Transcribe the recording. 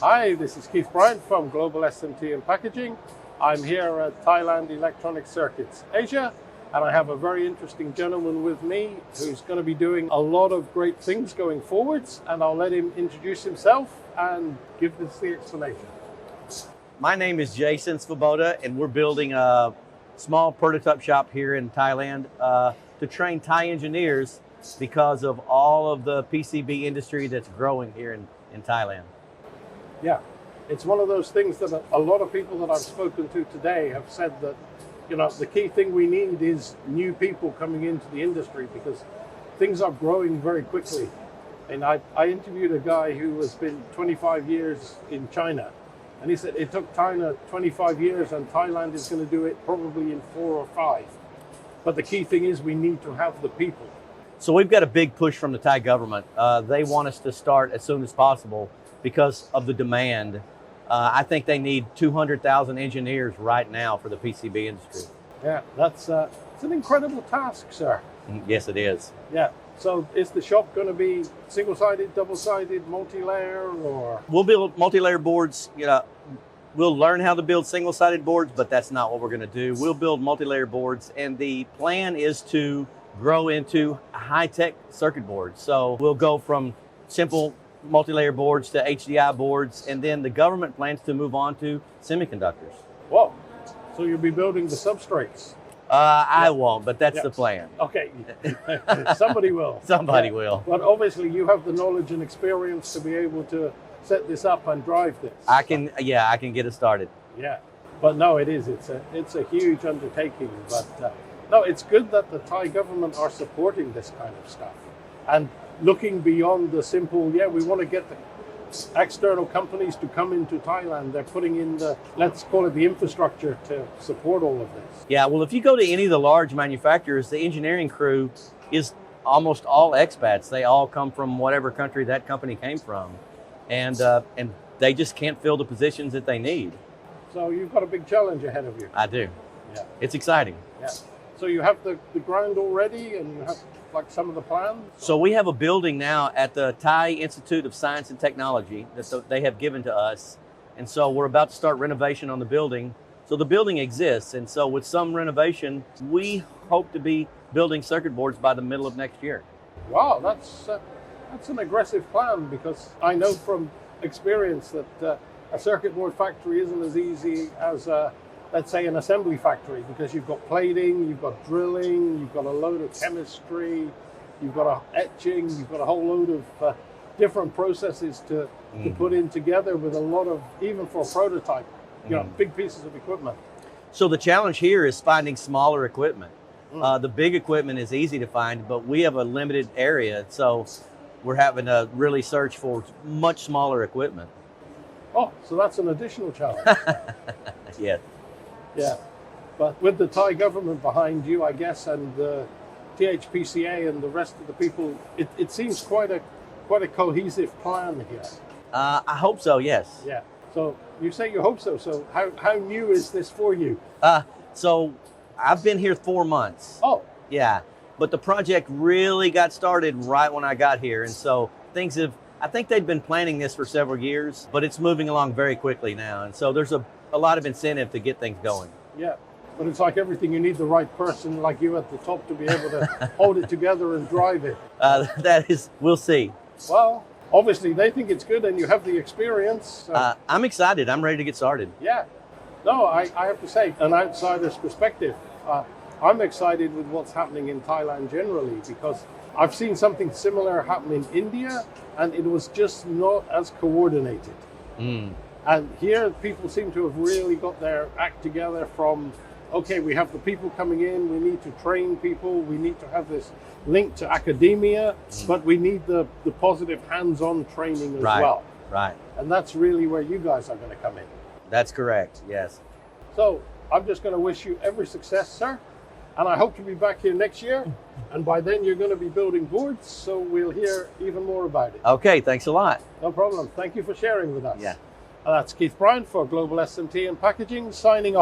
Hi, this is Keith Bryant from Global SMT and Packaging. I'm here at Thailand Electronic Circuits Asia, and I have a very interesting gentleman with me who's going to be doing a lot of great things going forwards, and I'll let him introduce himself and give us the explanation. My name is Jason Svoboda, and we're building a small prototype shop here in Thailand to train Thai engineers because of all of the PCB industry that's growing here in Thailand. Yeah, it's one of those things that a lot of people that I've spoken to today have said that, you know, the key thing we need is new people coming into the industry because things are growing very quickly. And I interviewed a guy who has been 25 years in China, and he said it took China 25 years and Thailand is going to do it probably in 4 or 5. But the key thing is we need to have the people. So we've got a big push from the Thai government. They want us to start as soon as possible because of the demand. I think they need 200,000 engineers right now for the PCB industry. Yeah, it's an incredible task, sir. Yes, it is. Yeah. So is the shop going to be single-sided, double-sided, multi-layer, or? We'll build multi-layer boards. You know, we'll learn how to build single-sided boards, but that's not what we're going to do. We'll build multi-layer boards, and the plan is to grow into high-tech circuit boards. So we'll go from simple multi-layer boards to HDI boards, and then the government plans to move on to semiconductors. Whoa, so you'll be building the substrates? I won't, but that's the plan. Okay, somebody will. Somebody will. But obviously you have the knowledge and experience to be able to set this up and drive this. I can get it started. Yeah, but no, it's a huge undertaking, but no, it's good that the Thai government are supporting this kind of stuff and looking beyond the simple, we want to get the external companies to come into Thailand. They're putting in the, let's call it the infrastructure to support all of this. Yeah, well, if you go to any of the large manufacturers, the engineering crew is almost all expats. They all come from whatever country that company came from. And they just can't fill the positions that they need. So you've got a big challenge ahead of you. I do. Yeah. It's exciting. Yeah. So you have the ground already, and you have like some of the plans? So we have a building now at the Thai Institute of Science and Technology that they have given to us. And so we're about to start renovation on the building. So the building exists. And so with some renovation, we hope to be building circuit boards by the middle of next year. Wow, that's an aggressive plan, because I know from experience that a circuit board factory isn't as easy as let's say an assembly factory, because you've got plating, you've got drilling, you've got a load of chemistry, you've got etching, you've got a whole load of different processes to put in together with a lot of, even for a prototype, you know, big pieces of equipment. So the challenge here is finding smaller equipment. The big equipment is easy to find, but we have a limited area, so we're having to really search for much smaller equipment. Oh, so that's an additional challenge. Yes. Yeah, but with the Thai government behind you, I guess, and the THPCA and the rest of the people, it seems quite a cohesive plan here. I hope so, yes. Yeah. So you say you hope so. So how new is this for you? So I've been here 4 months. Oh. Yeah, but the project really got started right when I got here, and so I think they'd been planning this for several years, but it's moving along very quickly now, and so there's a lot of incentive to get things going. Yeah, but it's like everything, you need the right person like you at the top to be able to hold it together and drive it. We'll see. Well, obviously they think it's good and you have the experience. I'm excited. I'm ready to get started. Yeah. No, I have to say, an outsider's perspective, I'm excited with what's happening in Thailand generally, because I've seen something similar happen in India, and it was just not as coordinated. And here people seem to have really got their act together from, okay, we have the people coming in, we need to train people, we need to have this link to academia, but we need the positive hands-on training as well. Right. And that's really where you guys are going to come in. That's correct, yes. So I'm just going to wish you every success, sir. And I hope to be back here next year. And by then you're going to be building boards, so we'll hear even more about it. Okay, thanks a lot. No problem. Thank you for sharing with us. Yeah. That's Keith Bryant for Global SMT and Packaging, signing off.